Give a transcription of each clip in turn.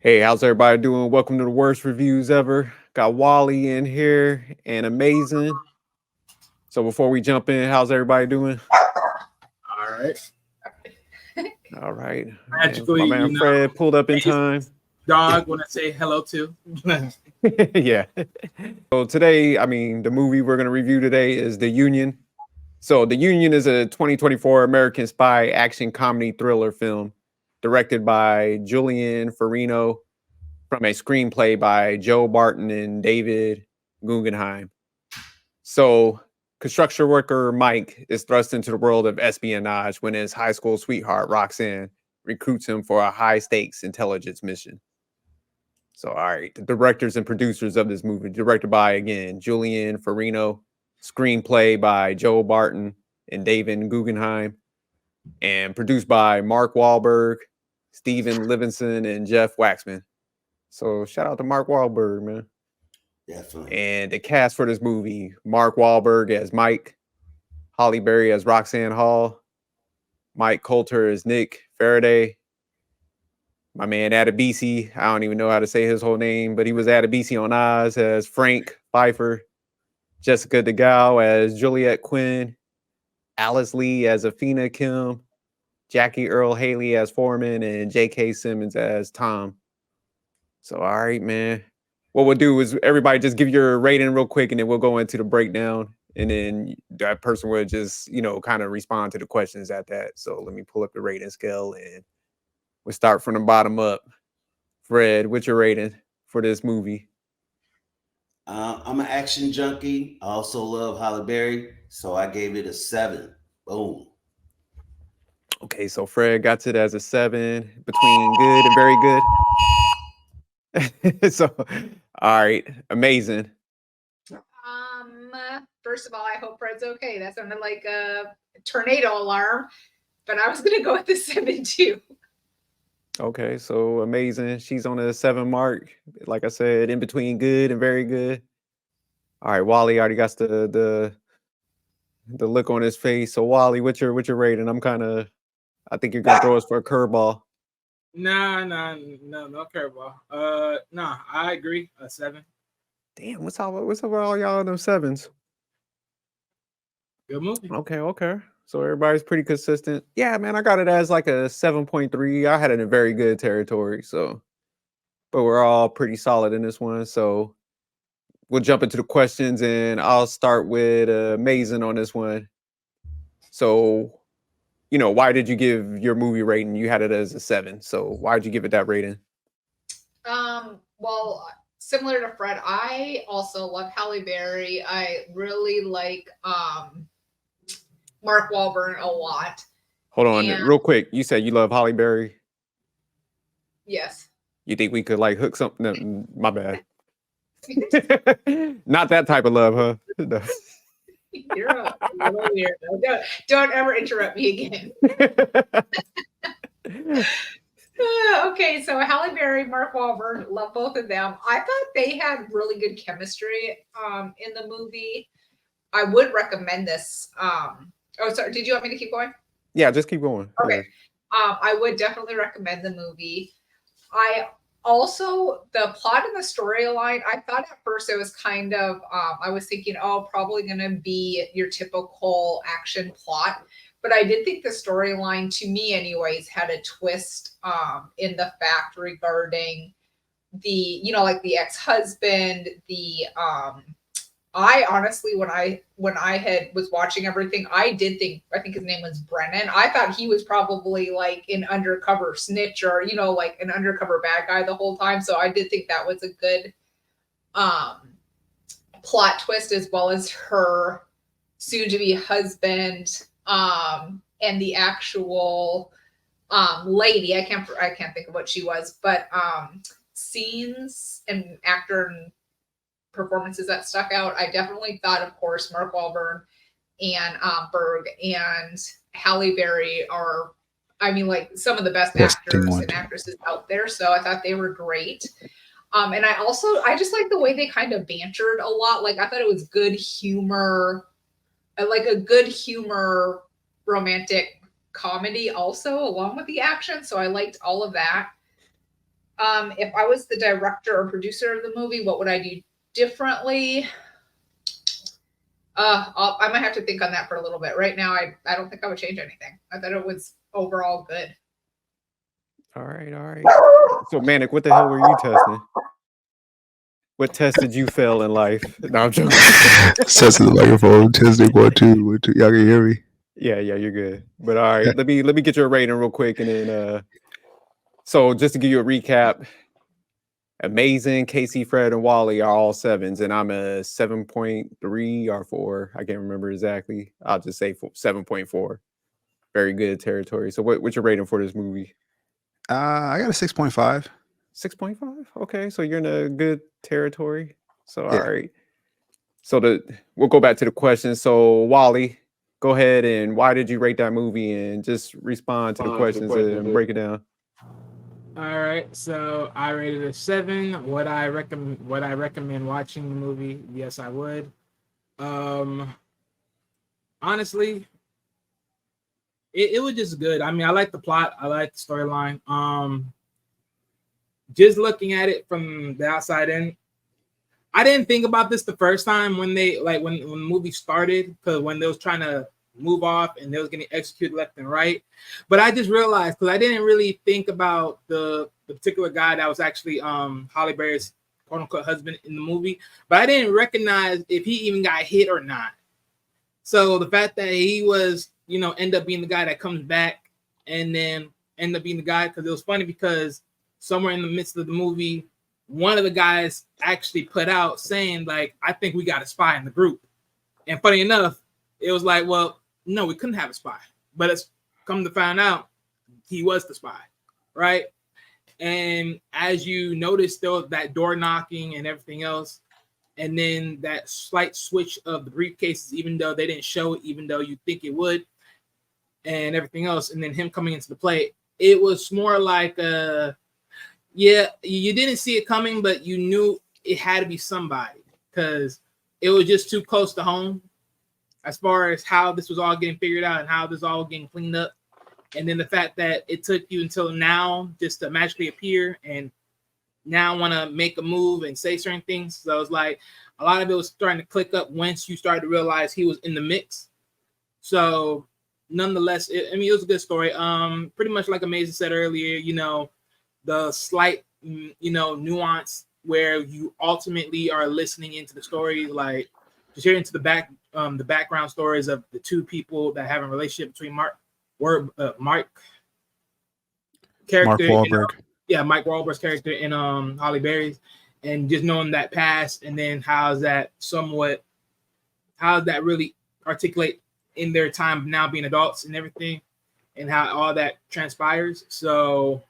Hey, how's everybody doing? Welcome to the worst reviews ever. Got Wally in here and amazing. So before we jump in, how's everybody doing? All right. All right. And Magically, my man Fred pulled up in amazing time. dog want to say hello to. Yeah. So today, the movie we're going to review today is The Union. So The Union is a 2024 American spy action comedy thriller film directed by Julian Farino from a screenplay by Joe Barton and David Guggenheim. So, construction worker Mike is thrust into the world of espionage when his high school sweetheart, Roxanne, recruits him for a high stakes intelligence mission. So, all right, the directors and producers of this movie, directed by, again, Julian Farino, screenplay by Joe Barton and David Guggenheim, and produced by Mark Wahlberg, Steven Livingston, and Jeff Waxman. So, shout out to Mark Wahlberg, man. Definitely. And the cast for this movie: Mark Wahlberg as Mike, Holly Berry as Roxanne Hall, Mike Coulter as Nick Faraday, my man Adebisi, I don't even know how to say his whole name, but he was Adebisi on Oz as Frank Pfeiffer, Jessica DeGao as Juliette Quinn, Alice Lee as Afina Kim, Jackie Earl Haley as Foreman, and J.K. Simmons as Tom. So, all right, man. What we'll do is everybody just give your rating real quick, and then we'll go into the breakdown. And then that person will just, kind of respond to the questions at that. So let me pull up the rating scale, and we'll start from the bottom up. Fred, what's your rating for this movie? I'm an action junkie. I also love Halle Berry, so I gave it a 7. Boom. Okay, so Fred got it as a 7 between good and very good. So, all right, amazing. First of all, I hope Fred's okay. That sounded like a tornado alarm, but I was gonna go with the 7 too. Okay, so amazing. She's on a 7 mark. Like I said, in between good and very good. All right, Wally already got the look on his face. So Wally, what's your rating? I think you're gonna throw us for a curveball. No curveball. Nah, I agree. A 7. Damn, what's up with all y'all in them 7s? Good movie. Okay. So everybody's pretty consistent. Yeah, man, I got it as like a 7.3. I had it in very good territory. So, but we're all pretty solid in this one. So we'll jump into the questions, and I'll start with Mason on this one. So, why did you give your movie rating? You had it as a 7. So why did you give it that rating? Well, similar to Fred, I also love Halle Berry. I really like Mark Wahlberg a lot. Hold on, real quick. You said you love Halle Berry. Yes. You think we could like hook something? No, my bad. Not that type of love, huh? No. You're a little weird. Don't ever interrupt me again. Okay, so Halle Berry, Mark Wahlberg, love both of them. I thought they had really good chemistry in the movie. I would recommend this. Oh, sorry. Did you want me to keep going? Yeah, just keep going. Okay. Yeah. I would definitely recommend the movie. I also, the plot and the storyline, I thought at first it was kind of, I was thinking, oh, probably going to be your typical action plot. But I did think the storyline, to me anyways, had a twist in the fact regarding the, like the ex-husband, I honestly, when I was watching everything, I think his name was Brennan. I thought he was probably like an undercover snitch or, like an undercover bad guy the whole time. So I did think that was a good plot twist, as well as her soon to be husband and the actual lady. I can't think of what she was, but scenes and actor and performances that stuck out. I definitely thought, of course, Mark Wahlberg and Berg and Halle Berry are, like some of the best actors and actresses out there. So I thought they were great. And I just like the way they kind of bantered a lot. Like I thought it was good humor, like a good humor romantic comedy also along with the action. So I liked all of that. If I was the director or producer of the movie, what would I do differently? I might have to think on that for a little bit. Right now, I don't think I would change anything. I thought it was overall good. All right. So, Manic, what the hell were you testing? What test did you fail in life? No, I'm joking. Testing the microphone. Testing 1 2 1 2. Y'all can hear me? Yeah, you're good. But all right, let me get your rating real quick, and then so just to give you a recap, Amazing, Casey, Fred, and Wally are all 7s, and I'm a 7.3 or 4. I can't remember exactly. I'll just say 7.4. Very good territory. So what's your rating for this movie? I got a 6.5. 6.5. Okay, so you're in a good territory. So all Yeah. right. So we'll go back to the question. So Wally, go ahead, and why did you rate that movie, and just respond to the questions and break it down. All right, so I rated a 7. Would I recommend watching the movie? Yes, I would. Honestly, it was just good. I mean, I like the plot. I like the storyline. Just looking at it from the outside in, I didn't think about this the first time when when the movie started, because when they was trying to move off and they was getting executed left and right. But I just realized, because I didn't really think about the particular guy that was actually Halle Berry's quote unquote husband in the movie, but I didn't recognize if he even got hit or not. So the fact that he was, end up being the guy that comes back and then end up being the guy, because it was funny because somewhere in the midst of the movie, one of the guys actually put out saying, like, I think we got a spy in the group. And funny enough, it was like, well, no, we couldn't have a spy. But it's come to find out he was the spy, right? And as you notice, there was that door knocking and everything else. And then that slight switch of the briefcases, even though they didn't show it, even though you think it would, and everything else. And then him coming into the play, it was more like yeah, you didn't see it coming, but you knew it had to be somebody, because it was just too close to home as far as how this was all getting figured out and how this all getting cleaned up. And then the fact that it took you until now just to magically appear and now want to make a move and say certain things. So it was like a lot of it was starting to click up once you started to realize he was in the mix. So nonetheless, it was a good story. Pretty much like Amazing said earlier, the slight, nuance where you ultimately are listening into the story, like just hearing to the background stories of the two people that have a relationship between Mark character, Wahlberg. Mike Wahlberg's character and Halle Berry's, and just knowing that past, and then how does that really articulate in their time now being adults and everything, and how all that transpires. So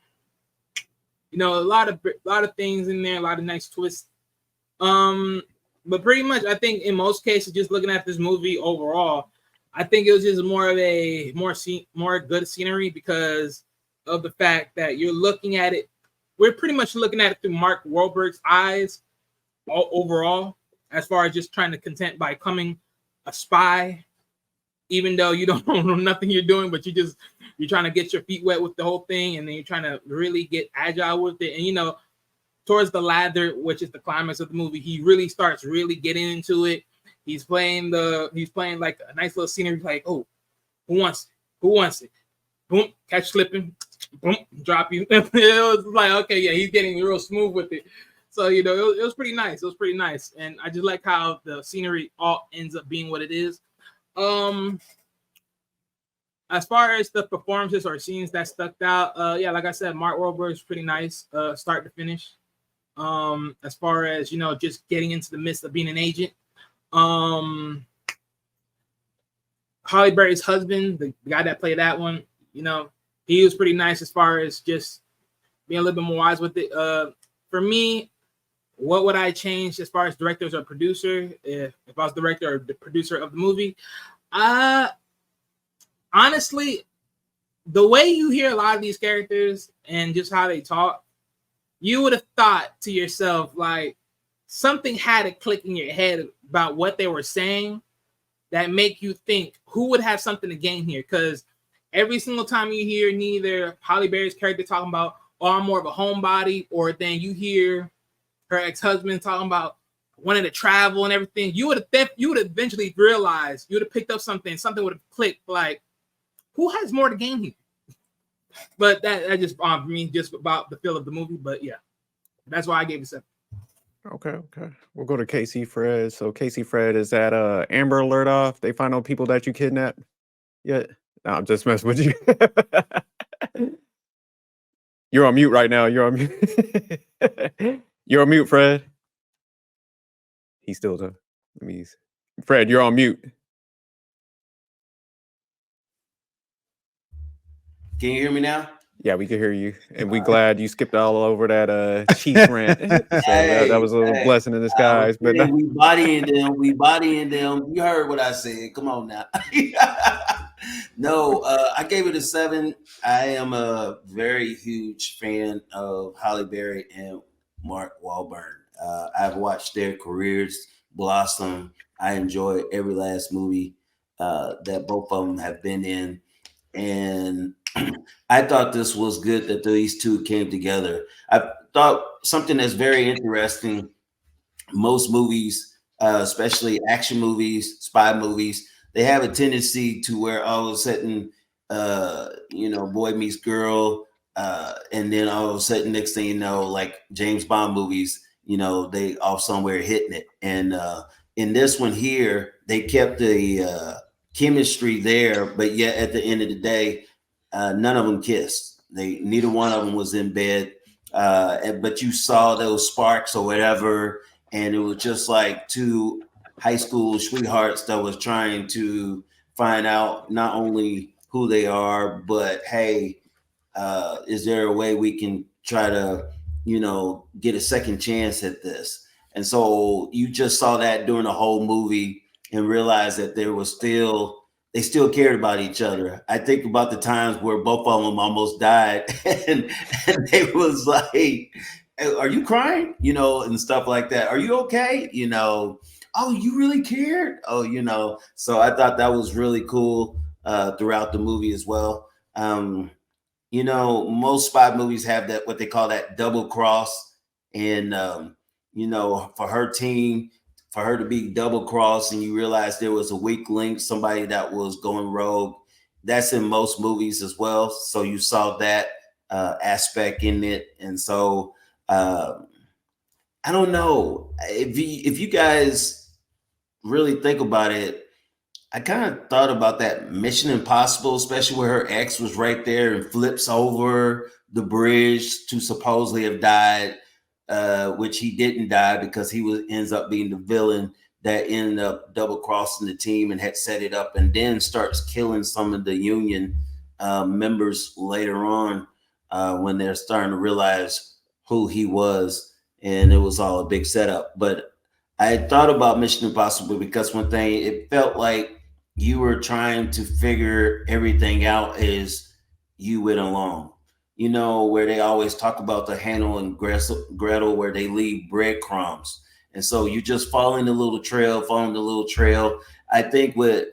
a lot of things in there, a lot of nice twists. But pretty much, I think in most cases, just looking at this movie overall, I think it was just more of a more good scenery, because of the fact that you're looking at it. We're pretty much looking at it through Mark Wahlberg's eyes overall, as far as just trying to content by becoming a spy, even though you don't know nothing you're doing, but you're trying to get your feet wet with the whole thing, and then you're trying to really get agile with it. And towards the ladder, which is the climax of the movie, he really starts really getting into it. He's playing like a nice little scenery, like, oh, who wants it? Boom, catch slipping, boom, drop you. It was like, okay, yeah, he's getting real smooth with it. So it was pretty nice. It was pretty nice, and I just like how the scenery all ends up being what it is. As far as the performances or scenes that stuck out, like I said, Mark Wahlberg is pretty nice, start to finish. As far as just getting into the midst of being an agent. Halle Berry's husband, the guy that played that one, he was pretty nice as far as just being a little bit more wise with it. For me, what would I change as far as directors or producer? If I was director or the producer of the movie, honestly, the way you hear a lot of these characters and just how they talk, you would have thought to yourself, like, something had to click in your head about what they were saying that make you think who would have something to gain here. Because every single time you hear neither Halle Berry's character talking about, oh, I'm more of a homebody, or then you hear her ex-husband talking about wanting to travel and everything, you would eventually realize, you would have picked up something would have clicked, like, who has more to gain here? But that just me, just about the feel of the movie. But yeah, that's why I gave it 7. Okay. We'll go to Casey Fred. So Casey Fred, is that Amber Alert off? They find out people that you kidnapped yet? No, I'm just messing with you. You're on mute right now. You're on mute. You're on mute, Fred. He's still done. Fred, you're on mute. Can you hear me now? Yeah, we can hear you, and we're glad you skipped all over that Chiefs rant. So that was a little blessing in disguise. But we bodying them. You heard what I said. Come on now. No, I gave it a 7. I am a very huge fan of Halle Berry and Mark Wahlberg. I've watched their careers blossom. I enjoy every last movie that both of them have been in. And I thought this was good that these two came together. I thought something that's very interesting. Most movies, especially action movies, spy movies, they have a tendency to where all of a sudden, boy meets girl, and then all of a sudden, next thing you know, like James Bond movies, they off somewhere hitting it. And in this one here, they kept the chemistry there, but yet at the end of the day, none of them kissed. Neither one of them was in bed, but you saw those sparks or whatever, and it was just like two high school sweethearts that was trying to find out not only who they are, but hey, is there a way we can try to, get a second chance at this? And so you just saw that during the whole movie and realized that they still cared about each other. I think about the times where both of them almost died and they was like, are you crying? And stuff like that. Are you okay? Oh, you really cared? Oh, so I thought that was really cool throughout the movie as well. Most spy movies have that, what they call that double cross. And, for her team, for her to be double crossed and you realize there was a weak link, somebody that was going rogue, that's in most movies as well. So you saw that aspect in it. And so I don't know if you guys really think about it. I kind of thought about that Mission Impossible, especially where her ex was right there and flips over the bridge to supposedly have died, which he didn't die because he ends up being the villain that ended up double crossing the team and had set it up, and then starts killing some of the Union members later on when they're starting to realize who he was, and it was all a big setup. But I thought about Mission Impossible because one thing, it felt like you were trying to figure everything out as you went along. Where they always talk about the Hansel and Gretel, where they leave breadcrumbs. And so you just following the little trail. I think with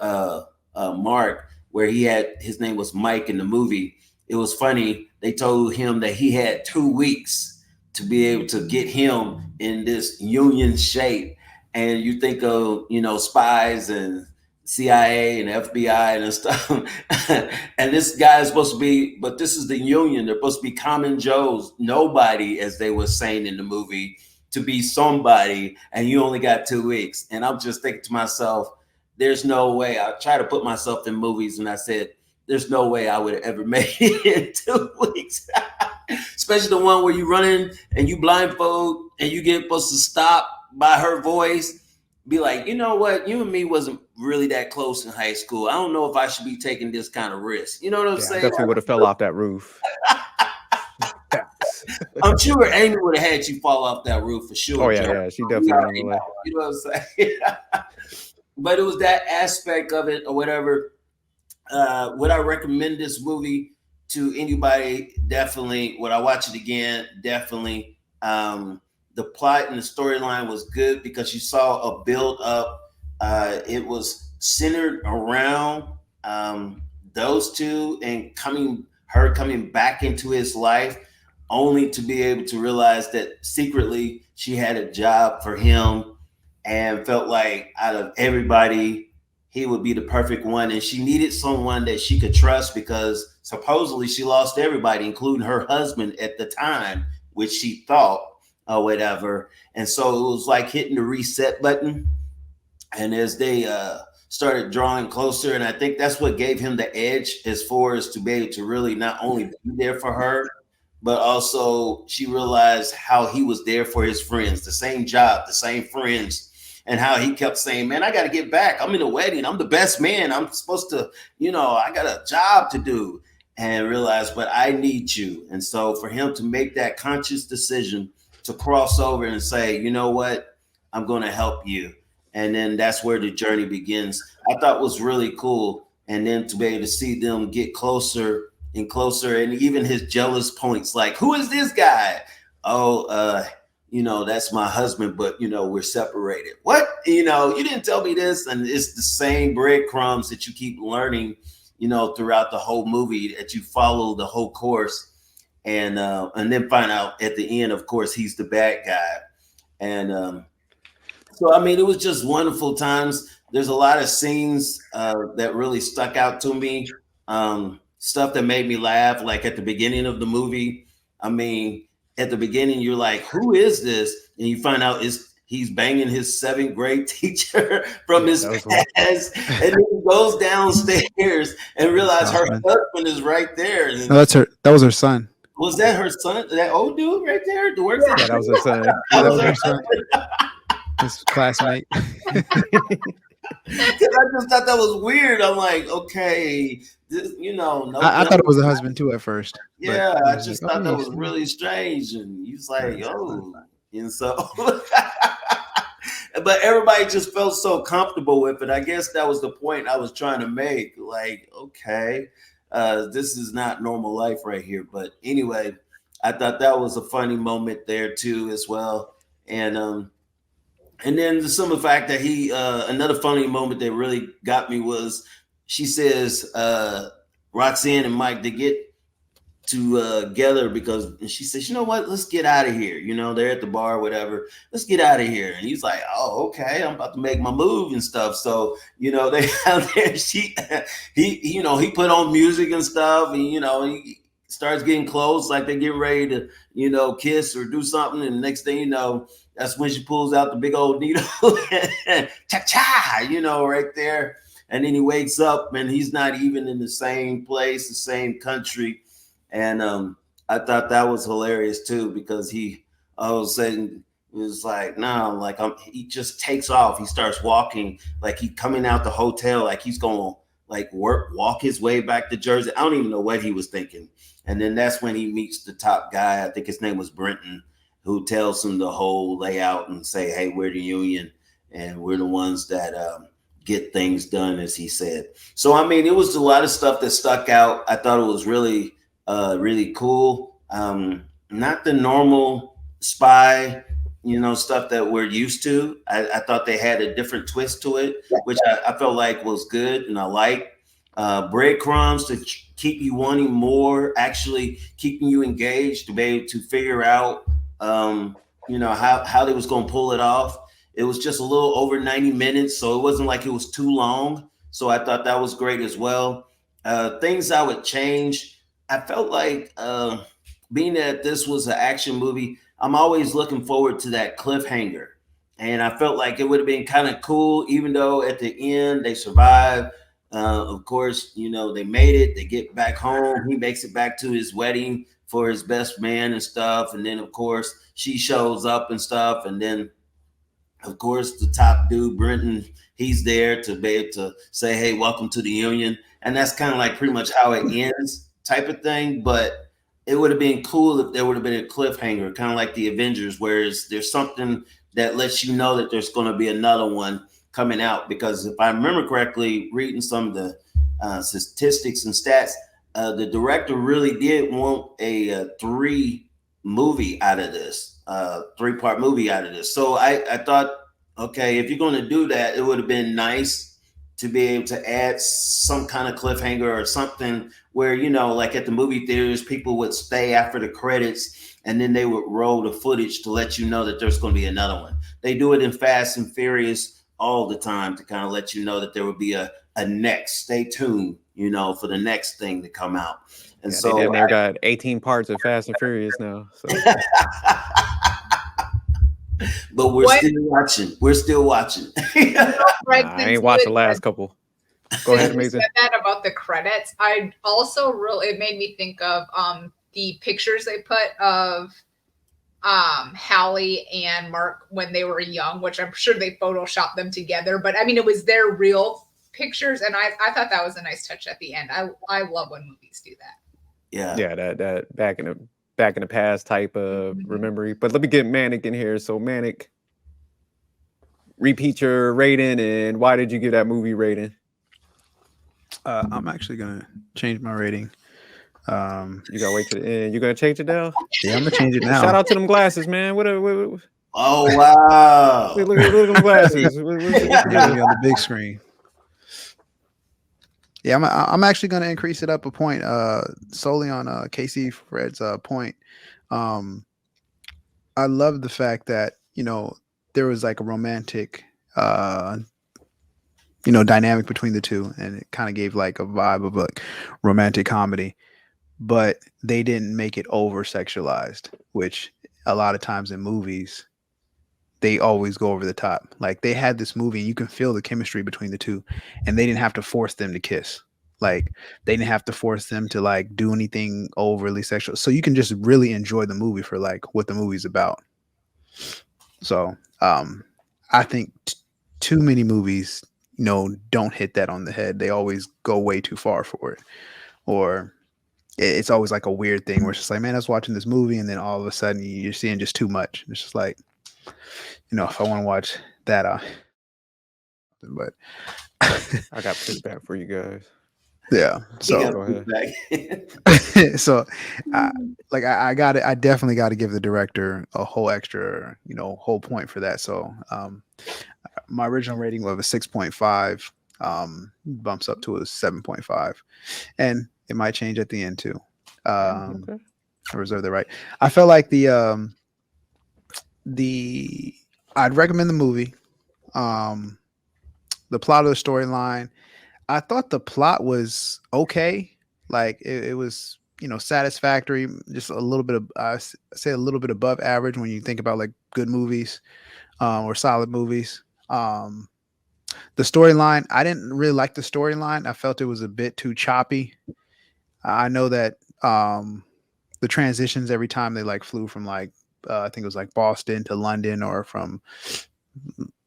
Mark, where his name was Mike in the movie, it was funny. They told him that he had 2 weeks to be able to get him in this Union shape. And you think of, spies and CIA and FBI and stuff. And this guy is supposed to be, but this is the Union. They're supposed to be common Joes, nobody, as they were saying in the movie, to be somebody. And you only got 2 weeks. And I'm just thinking to myself, there's no way. I try to put myself in movies and I said, there's no way I would have ever made it in 2 weeks. Especially the one where you run in and you blindfold and you get supposed to stop by her voice. Be like, you know what? You and me wasn't really that close in high school. I don't know if I should be taking this kind of risk. You know what I'm saying? I definitely would have fell off that roof. I'm sure Amy would have had you fall off that roof for sure. Oh yeah, she definitely would. You know what I'm saying? But it was that aspect of it or whatever. Would I recommend this movie to anybody? Definitely. Would I watch it again? Definitely. The plot and the storyline was good because you saw a build up. It was centered around those two and coming back into his life. only to be able to realize that secretly she had a job for him and felt like out of everybody, he would be the perfect one. And she needed someone that she could trust because supposedly she lost everybody, including her husband at the time, which she thought or whatever. And so it was like hitting the reset button. And as they started drawing closer, and I think that's what gave him the edge as far as to be able to really not only be there for her, but also she realized how he was there for his friends, the same job, the same friends, and how he kept saying, man, I got to get back. I'm in a wedding. I'm the best man. I'm supposed to, I got a job to do, and realized, but I need you. And so for him to make that conscious decision to cross over and say, you know what, I'm going to help you. And then that's where the journey begins. I thought was really cool. And then to be able to see them get closer and closer, and even his jealous points, like, who is this guy? Oh, that's my husband, but we're separated. What? You didn't tell me this. And it's the same breadcrumbs that you keep learning, throughout the whole movie, that you follow the whole course, and then find out at the end, of course, he's the bad guy. And so, I mean, it was just wonderful times. There's a lot of scenes that really stuck out to me. Stuff that made me laugh, like at the beginning of the movie. I mean, at the beginning, you're like, who is this? And you find out he's banging his 7th grade teacher from his past. And then he goes downstairs and realizes her husband is right there. And no, that was her son. Was that her son? That old dude right there? That was her son. That was her son. His classmate. Because I just thought that was weird. I'm like, okay, no. I thought it was a husband too at first. Yeah, I just thought that was really strange. And he's like, oh, and so, but everybody just felt so comfortable with it. I guess that was the point I was trying to make. Like, okay, this is not normal life right here. But anyway, I thought that was a funny moment there too, as well. And then some of the fact that another funny moment that really got me was she says, Roxanne and Mike, they get together because she says, you know what, let's get out of here. They're at the bar, whatever. Let's get out of here. And he's like, oh, okay, I'm about to make my move and stuff. So, they have there, he put on music and stuff, and, he starts getting close, like they get ready to, kiss or do something. And the next thing you know, that's when she pulls out the big old needle, cha-cha, right there. And then he wakes up and he's not even in the same place, the same country. And I thought that was hilarious too, because he all of a sudden was like, no, like he just takes off. He starts walking, like he's coming out the hotel, like he's going to like walk his way back to Jersey. I don't even know what he was thinking. And then that's when he meets the top guy. I think his name was Brenton, who tells him the whole layout and say, hey, we're the union and we're the ones that get things done, as he said. So, I mean, it was a lot of stuff that stuck out. I thought it was really, really cool. Not the normal spy, stuff that we're used to. I thought they had a different twist to it, which I felt like was good and I liked. Breadcrumbs to keep you wanting more, actually keeping you engaged to be able to figure out how they was going to pull it off. It was just a little over 90 minutes, so it wasn't like it was too long. So I thought that was great as well. Things I would change. I felt like being that this was an action movie, I'm always looking forward to that cliffhanger. And I felt like it would have been kind of cool, even though at the end they survived. Of course, they made it. They get back home. He makes it back to his wedding for his best man and stuff. And then, of course, she shows up and stuff. And then, of course, the top dude, Brenton, he's there to be able to say, hey, welcome to the union. And that's kind of like pretty much how it ends type of thing. But it would have been cool if there would have been a cliffhanger, kind of like the Avengers, where there's something that lets you know that there's going to be another one coming out. Because if I remember correctly, reading some of the statistics and stats, the director really did want a 3-part movie out of this. So I thought, okay, if you're going to do that, it would have been nice to be able to add some kind of cliffhanger or something where, you know, like at the movie theaters, people would stay after the credits and then they would roll the footage to let you know that there's going to be another one. They do it in Fast and Furious all the time to kind of let you know that there would be a next. Stay tuned, you know, for the next thing to come out. And Yeah, so they damn near got 18 parts of Fast and Furious now. So. But we're still watching. We're still watching. Greg, I since ain't watched the you last had- couple. Go ahead, since you Mason. said that about the credits, I also really it made me think of the pictures they put of Hallie and Mark when they were young, which I'm sure they photoshopped them together, but I mean it was their real pictures, and I thought that was a nice touch at the end. I love when movies do that. Yeah. That back in the past type of memory. But let me get Manic in here. So Manic, repeat your rating and why did you give that movie rating? I'm actually gonna change my rating. You gotta wait to the end. You gonna change it now? Yeah, I'm gonna change it now. Shout out to them glasses, man. What Oh wow! look at them glasses. What's the Gotta be deal? on the big screen. Yeah, I'm actually gonna increase it up a point, solely on Casey Fred's point. I love the fact that, you know, there was like a romantic dynamic between the two, and it kind of gave like a vibe of like romantic comedy, but they didn't make it over sexualized, which a lot of times in movies they always go over the top. Like they had this movie and you can feel the chemistry between the two, and they didn't have to force them to kiss. Like they didn't have to force them to like do anything overly sexual. So you can just really enjoy the movie for like what the movie's about. So I think too many movies, you know, don't hit that on the head. They always go way too far for it. Or it's always like a weird thing where it's just like, man, I was watching this movie and then all of a sudden you're seeing just too much. It's just like, you know, if I want to watch that, but I got pushback for you guys. yeah. So Go ahead. so I got it. I definitely got to give the director a whole extra, you know, whole point for that. So my original rating was a 6.5, bumps up to a 7.5, and it might change at the end too. Okay. I reserve the right. I felt like I'd recommend the movie. The plot of the storyline, I thought the plot was okay. Like it was, you know, satisfactory. Just a little bit of, I say a little bit above average when you think about like good movies or solid movies. The storyline, I didn't really like the storyline. I felt it was a bit too choppy. I know that the transitions every time they like flew from like I think it was like Boston to London or from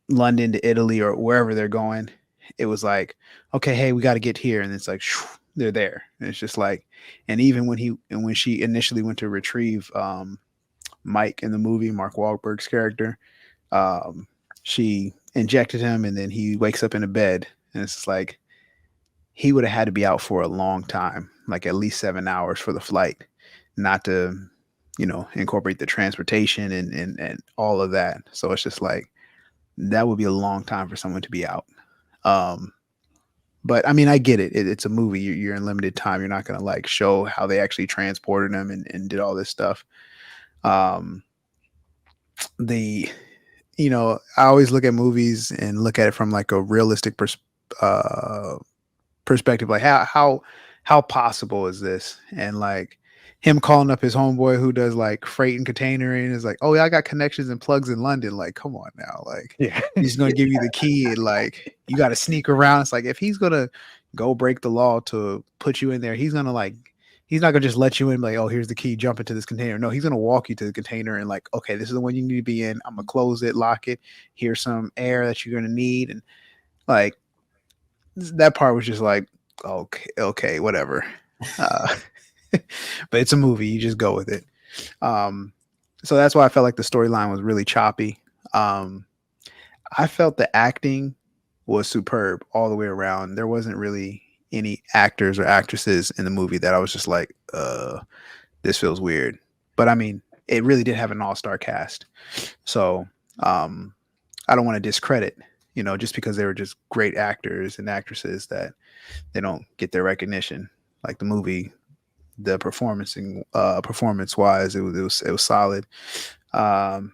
London to Italy or wherever they're going, it was like, okay, hey, we got to get here, and it's like shoo, they're there, and it's just like, and even when she initially went to retrieve Mike in the movie, Mark Wahlberg's character, she injected him, and then he wakes up in a bed, and it's like he would have had to be out for a long time, like at least 7 hours for the flight, not to, you know, incorporate the transportation and all of that. So it's just like that would be a long time for someone to be out. But I mean, I get it. It's a movie. You're in limited time. You're not going to like show how they actually transported them and did all this stuff. You know, I always look at movies and look at it from like a realistic perspective. Like how possible is this? And like him calling up his homeboy who does like freight and containering is like, oh yeah, I got connections and plugs in London. Like, come on now. Like he's gonna give you the key and like you gotta sneak around. It's like if he's gonna go break the law to put you in there, he's not gonna just let you in like, oh, here's the key, jump into this container. No, he's gonna walk you to the container and like, okay, this is the one you need to be in. I'm gonna close it, lock it. Here's some air that you're gonna need. And like that part was just like, okay, whatever. But it's a movie, you just go with it. So that's why I felt like the storyline was really choppy. I felt the acting was superb all the way around. There wasn't really any actors or actresses in the movie that I was just like, this feels weird. But I mean, it really did have an all-star cast. So I don't want to discredit just because they were just great actors and actresses that they don't get their recognition. Like the movie, the performance wise, it was solid. Um,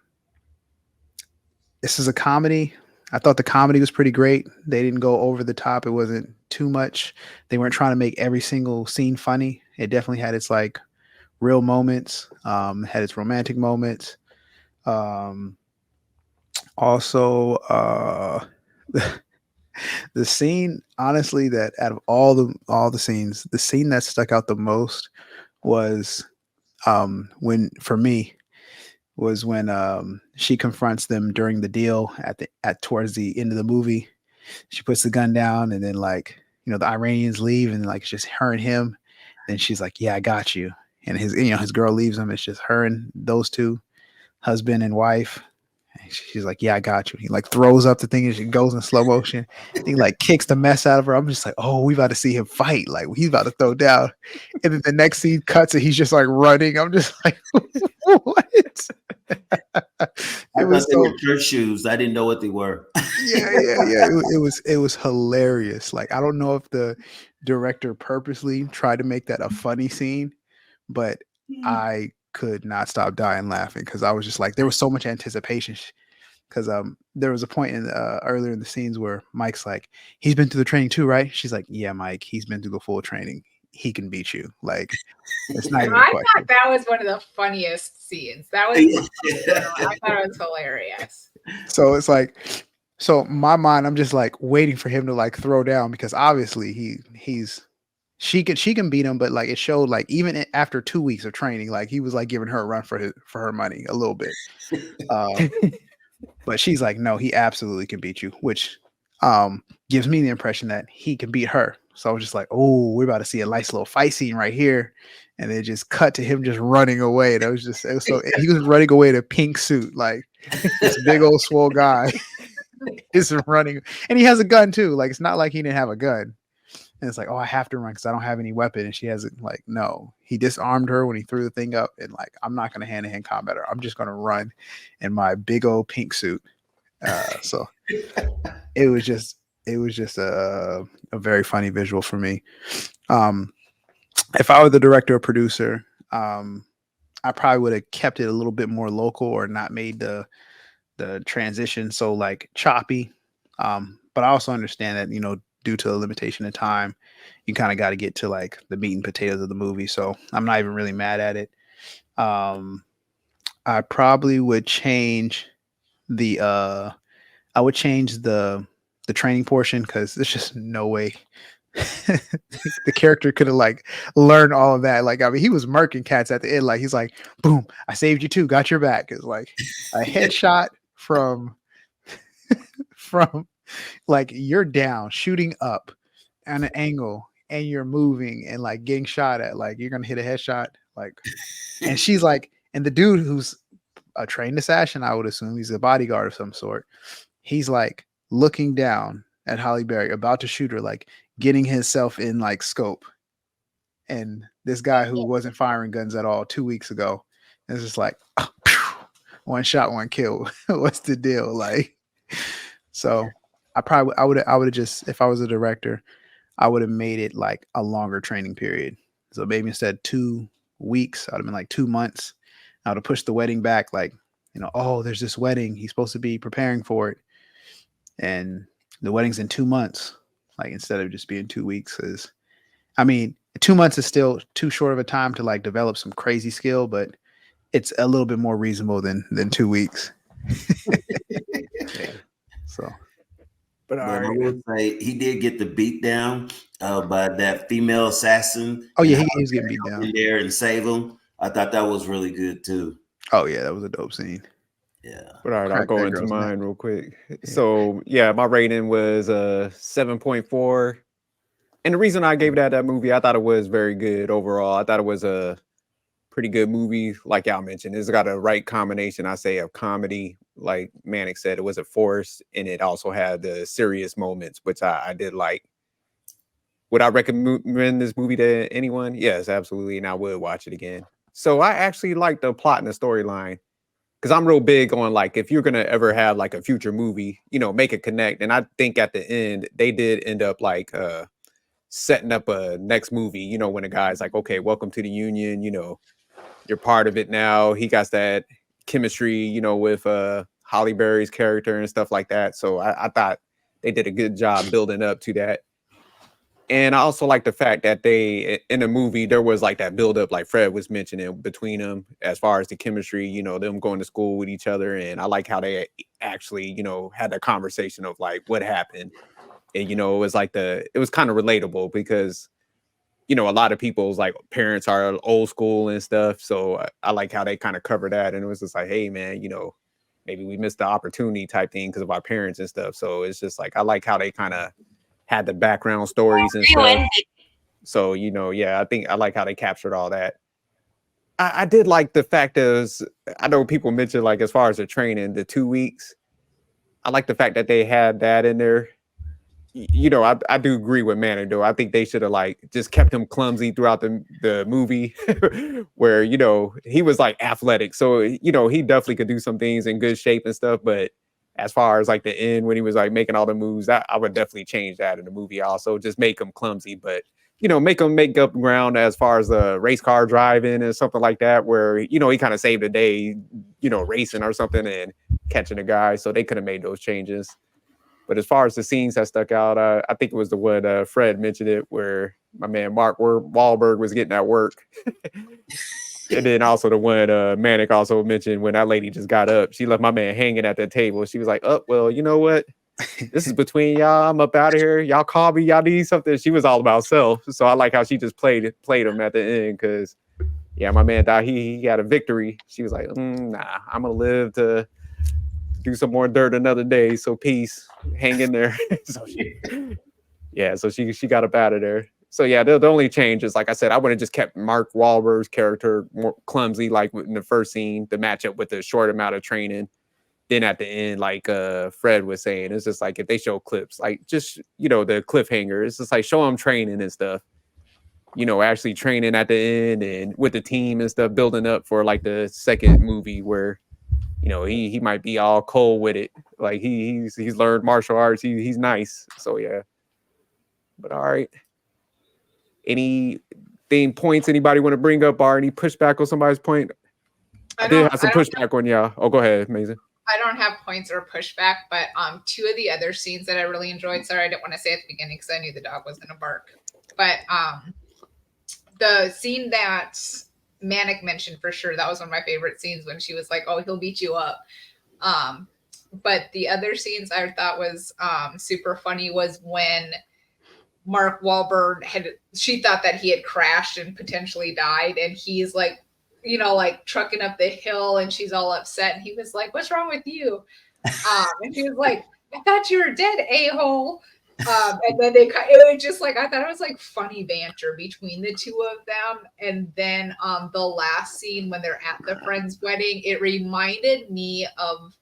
this is a comedy. I thought the comedy was pretty great. They didn't go over the top. It wasn't too much. They weren't trying to make every single scene funny. It definitely had its like real moments. Had its romantic moments. Um, also, the scene, honestly, that out of all the scenes, the scene that stuck out the most was when for me was when she confronts them during the deal at towards the end of the movie. She puts the gun down, and then like the Iranians leave, and like it's just her and him. Then she's like, "Yeah, I got you." And his girl leaves him. It's just her and those two, husband and wife. And she's like, "Yeah, I got you." He like throws up the thing, and she goes in slow motion. He like kicks the mess out of her. I'm just like, "Oh, we about to see him fight. Like he's about to throw down." And then the next scene cuts, and he's just like running. I'm just like, "What?" I It was thought they so were church shoes. I didn't know what they were. yeah. It was hilarious. Like I don't know if the director purposely tried to make that a funny scene, but I could not stop dying laughing because I was just like there was so much anticipation. Because there was a point in earlier in the scenes where Mike's like, he's been through the training too, right? She's like, yeah, Mike, he's been through the full training. He can beat you. Like it's not even a I question. thought that was one of the funniest scenes. That was I thought it was hilarious. So it's like, so my mind, I'm just like waiting for him to like throw down because obviously she can beat him, but like it showed like even after 2 weeks of training, like he was like giving her a run for her money a little bit. But she's like, no, he absolutely can beat you, which gives me the impression that he can beat her. So I was just like, oh, we're about to see a nice little fight scene right here. And then just cut to him just running away. And it was so he was running away in a pink suit, like this big old swole guy is running, and he has a gun too. Like it's not like he didn't have a gun. And it's like, oh, I have to run because I don't have any weapon. And she has it. Like, no, he disarmed her when he threw the thing up. And like, I'm not going to hand to hand combat her. I'm just going to run in my big old pink suit. So it was just a very funny visual for me. If I were the director or producer, I probably would have kept it a little bit more local or not made the transition so like choppy. But I also understand that, due to a limitation of time, you kind of got to get to like the meat and potatoes of the movie. So I'm not even really mad at it. I probably would change the training portion because there's just no way the character could have like learned all of that. Like, I mean, he was murking cats at the end. Like, he's like, boom, I saved you too, got your back. It's like a headshot from like you're down, shooting up at an angle, and you're moving and like getting shot at. Like, you're gonna hit a headshot. Like, and she's like, and the dude who's a trained assassin, I would assume he's a bodyguard of some sort. He's like looking down at Halle Berry, about to shoot her, like getting himself in like scope. And this guy who wasn't firing guns at all 2 weeks ago is just like, oh, one shot, one kill. What's the deal? Like, so I would have just, if I was a director, I would have made it like a longer training period. So maybe instead of 2 weeks, I'd have been like 2 months. I would have pushed the wedding back, like, oh, there's this wedding. He's supposed to be preparing for it. And the wedding's in 2 months, like instead of just being 2 weeks. Because I mean, 2 months is still too short of a time to like develop some crazy skill, but it's a little bit more reasonable than 2 weeks. So, But all But I right. will say he did get the beat down by that female assassin. oh yeah, and he was getting beat how down. in there and save him. I thought that was really good too. Oh yeah, that was a dope scene. Yeah. But all right, I'll Crack go that into girl's neck. mine real quick. So yeah, my rating was 7.4. And the reason I gave that movie, I thought it was very good overall. I thought it was a pretty good movie. Like y'all mentioned, it's got a right combination, I say, of comedy. Like Manic said, it was a force, and it also had the serious moments, which I did like. Would I recommend this movie to anyone? Yes, absolutely, and I would watch it again. So I actually like the plot and the storyline. because I'm real big on like if you're gonna ever have like a future movie, you know, make it connect. And I think at the end they did end up like setting up a next movie, you know, when a guy's like, okay, welcome to the Union, you know, you're part of it now. He got that chemistry, you know, with Holly Berry's character and stuff like that. So I thought they did a good job building up to that. And I also like the fact that they in the movie there was like that build up, like Fred was mentioning, between them as far as the chemistry, you know, them going to school with each other. And I like how they actually, you know, had that conversation of like what happened. And you know, it was like it was kind of relatable because you know, a lot of people's like parents are old school and stuff. So I like how they kind of cover that. And it was just like, hey man, you know, maybe we missed the opportunity type thing because of our parents and stuff. So it's just like I like how they kind of had the background stories and stuff. So, you know, yeah, I think I like how they captured all that. I did like the fact is, I know people mentioned like as far as the training, the 2 weeks. I like the fact that they had that in there. You know, I do agree with Manic though. I think they should have like just kept him clumsy throughout the movie, where you know he was like athletic, so you know he definitely could do some things in good shape and stuff. But as far as like the end when he was like making all the moves, I would definitely change that in the movie. Also, just make him clumsy, but you know, make him make up ground as far as the race car driving and something like that, where you know he kind of saved the day, you know, racing or something and catching a guy. So they could have made those changes. But as far as the scenes that stuck out, I think it was the one Fred mentioned it, where my man Mark Wahlberg was getting at work. And then also the one Manic also mentioned when that lady just got up. She left my man hanging at the table. She was like, oh, well, you know what? This is between y'all. I'm up out of here. Y'all call me. Y'all need something. She was all about self. So I like how she just played him at the end because, yeah, my man died. He had a victory. She was like, nah, I'm going to live to do some more dirt another day. So peace. Hang in there. So she got up out of there. So yeah, the only change is, like I said, I would have just kept Mark Wahlberg's character more clumsy, like in the first scene, the matchup with the short amount of training. Then at the end, like Fred was saying, it's just like if they show clips, like just, you know, the cliffhanger, it's just like show them training and stuff, you know, actually training at the end and with the team and stuff, building up for like the second movie where, you know, he might be all cold with it. Like he's learned martial arts. He's nice. So yeah. But all right. Anything points anybody want to bring up or any pushback on somebody's point? I did have some pushback on y'all. Oh, go ahead, Mason. I don't have points or pushback, but two of the other scenes that I really enjoyed. Sorry, I didn't want to say at the beginning because I knew the dog was going to bark. But the scene that Manic mentioned for sure, that was one of my favorite scenes when she was like, "Oh, he'll beat you up." But the other scenes I thought was super funny was when Mark Wahlberg she thought that he had crashed and potentially died, and he's like, you know, like trucking up the hill, and she's all upset, and he was like, "What's wrong with you?" And she was like, "I thought you were dead, a-hole." And then it was just like, I thought it was like funny banter between the two of them. And then the last scene when they're at the friend's wedding, it reminded me of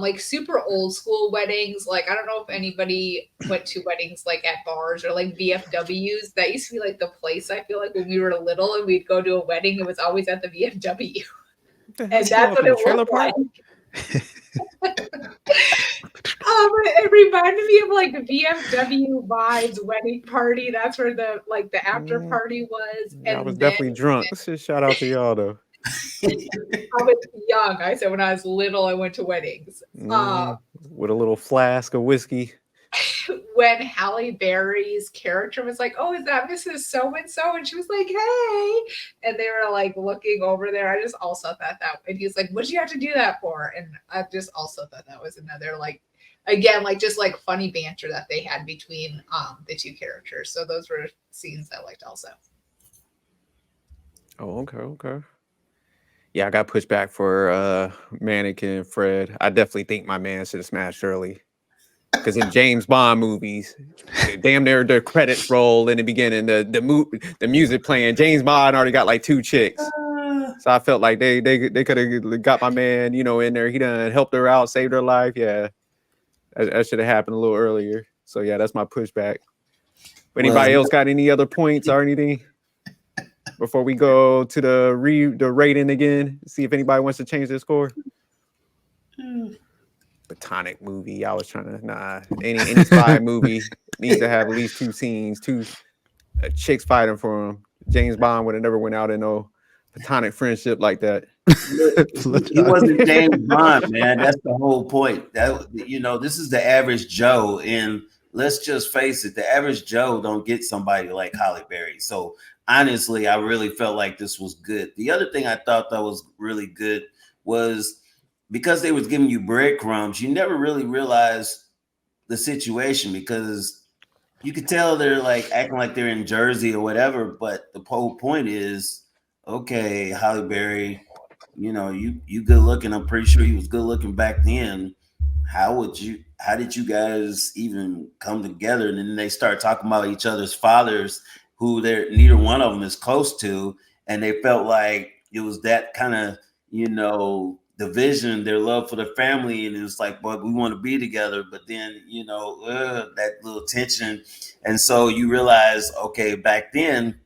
like super old school weddings. Like, I don't know if anybody went to weddings like at bars or like VFWs. That used to be like the place, I feel like, when we were little and we'd go to a wedding, it was always at the VFW. And that's what it looked like. It reminded me of like VFW vibes wedding party. That's where the after party was. And I was definitely drunk. Shout out to y'all though. I was young. I said when I was little, I went to weddings. With a little flask of whiskey. When Halle Berry's character was like, "Oh, is that Mrs. So-and-so?" And she was like, "Hey." And they were like looking over there. I just also thought that, and he's like, "What'd you have to do that for?" And I just also thought that was another, like, again, like just like funny banter that they had between the two characters. So those were scenes I liked also. Oh, okay. Yeah, I got pushed back for Manic and Fred. I definitely think my man should have smashed early. Because in James Bond movies, damn near the credits roll in the beginning, the music playing. James Bond already got like 2 chicks, so I felt like they could have got my man, you know, in there. He done helped her out, saved her life. Yeah, that should have happened a little earlier. So yeah, that's my pushback. But anybody else got any other points or anything? before we go to the rating again, see if anybody wants to change their score. Platonic movie. I was trying to any spy movie needs to have at least 2 scenes, 2 chicks fighting for him. James Bond would have never went out in no platonic friendship like that. He wasn't James Bond, man. That's the whole point. That this is the average Joe, and let's just face it, the average Joe don't get somebody like Halle Berry. So honestly, I really felt like this was good. The other thing I thought that was really good was because they was giving you breadcrumbs, you never really realized the situation because you could tell they're like acting like they're in Jersey or whatever. But the whole point is, okay, Halle Berry, you good looking. I'm pretty sure he was good looking back then. How did you guys even come together? And then they start talking about each other's fathers, who neither one of them is close to, and they felt like it was that kind of division, their love for the family, and it was like, but we want to be together. But then that little tension, and so you realize, okay, back then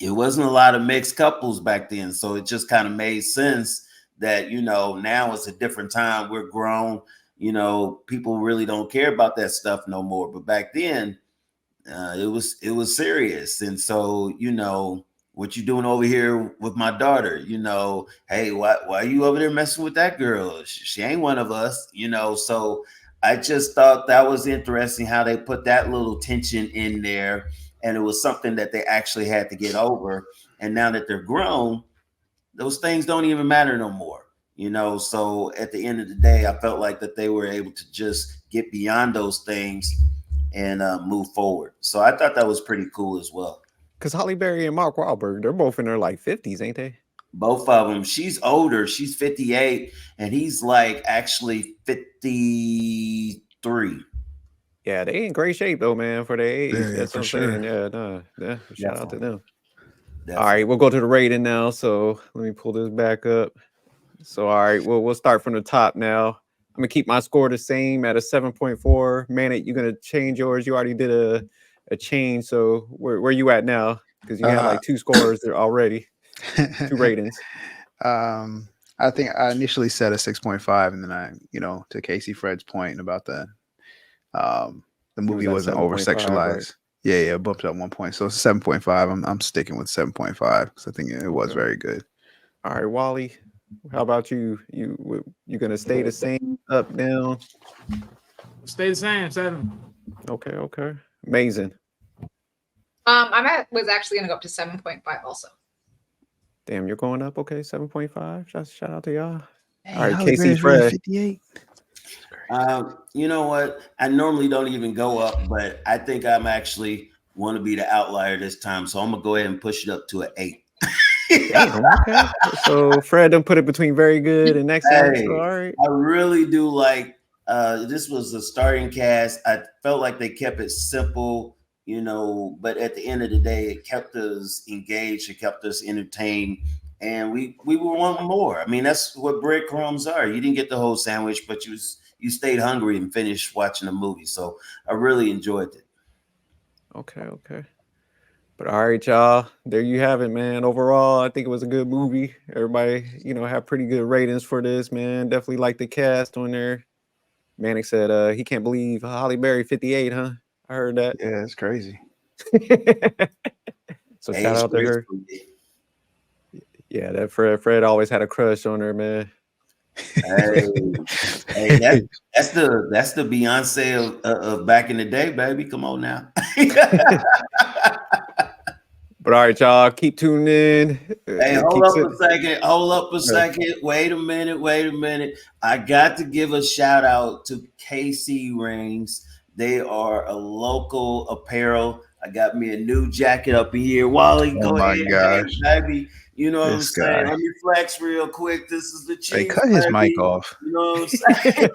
it wasn't a lot of mixed couples back then, so it just kind of made sense that now it's a different time. We're grown. People really don't care about that stuff no more. But back then, it was serious. And so, what you doing over here with my daughter? Hey, why are you over there messing with that girl? She ain't one of us. So I just thought that was interesting how they put that little tension in there, and it was something that they actually had to get over. And now that they're grown, those things don't even matter no more. So at the end of the day, I felt like that they were able to just get beyond those things and move forward. So I thought that was pretty cool as well. Because Halle Berry and Mark Wahlberg, they're both in their like 50s, ain't they? Both of them. She's older. She's 58, and he's like actually 53. Yeah, they in great shape though, man, for their age. Yeah, That's for what I'm sure. saying. Yeah. Shout out to them. Definitely. All right, we'll go to the rating now. So let me pull this back up. So all right, we'll start from the top now. I'm gonna keep my score the same at a 7.4. Manic, you're gonna change yours. You already did a change. So where you at now? Because you had like 2 scores there already, 2 ratings. I think I initially set a 6.5, and then I, to Casey Fred's point about the movie wasn't over sexualized. Right? Yeah, bumped up 1 point. So it's 7.5. I'm sticking with 7.5 because I think it was very good. All right, Wally, how about you? You gonna stay the same, up, down? Stay the same, 7. Okay. Amazing. Was actually gonna go up to 7.5 also. Damn, you're going up. Okay, 7.5. Shout out to y'all. Hey, all right, Casey Fred. 58. You know what? I normally don't even go up, but I think I'm actually want to be the outlier this time. So I'm gonna go ahead and push it up to an 8. Damn, okay. So Fred done put it between very good and excellent. Hey, so, all right. I really do like this was a starting cast. I felt like they kept it simple, but at the end of the day, it kept us engaged, it kept us entertained, and we were wanting more. I mean, that's what breadcrumbs are. You didn't get the whole sandwich, but you stayed hungry and finished watching the movie. So I really enjoyed it. Okay. But all right, y'all. There you have it, man. Overall, I think it was a good movie. Everybody, had pretty good ratings for this, man. Definitely like the cast on there. Manic said he can't believe Halle Berry 58, huh? I heard that. Yeah, it's crazy. So shout out to her. Yeah, that Fred always had a crush on her, man. Hey, that's the Beyonce of back in the day, baby. Come on now. But all right, y'all, keep tuning in. Hey, hold up a second. Wait a minute. I got to give a shout out to KC Rings. They are a local apparel. I got me a new jacket up in here. Wally, go ahead, gosh. baby. You know what I'm saying? Let me flex real quick. This is the cheap. Hey, cut his mic off. You know what I'm saying?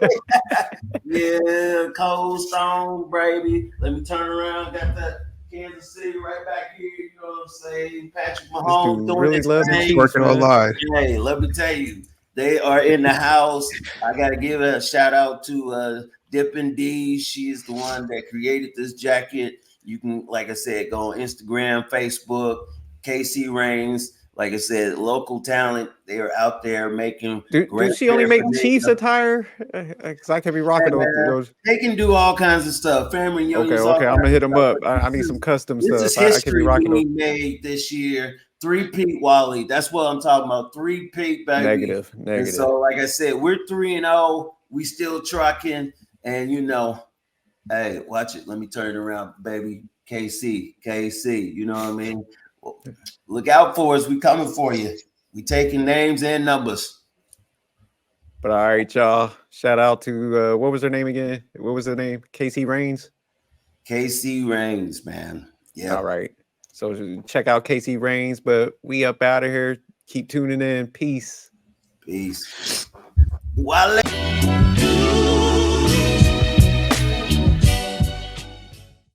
Yeah, Cold Stone, baby. Let me turn around. Got that Kansas City right back here. You know what I'm saying? Patrick Mahomes doing his thing. Working online. Hey, let me tell you, they are in the house. I got to give a shout out to Dippin' D. She is the one that created this jacket. You can, like I said, go on Instagram, Facebook, KC Reigns. Like I said, local talent. They are out there making Do great she only make paraphernalia. Chiefs attire? Because I could be rocking Hey, man, those. they can do all kinds of stuff. Family reunions, all Okay, I'm kinds gonna hit of them stuff. up. I need some custom This stuff. is I could be history rocking those. being made this year. 3-peat, Wally. That's what I'm talking about. 3-peat, baby. Negative. And so, like I said, we're 3-0. We still trucking. And you know, hey, watch it. Let me turn it around, baby. KC. You know what I mean? Well, look out for us. We coming for you. We taking names and numbers. But all right, y'all. Shout out to what was her name again? What was her name? KC Reigns. KC Reigns, man. Yeah. All right. So check out KC Reigns. But we up out of here. Keep tuning in. Peace. Peace. Wale.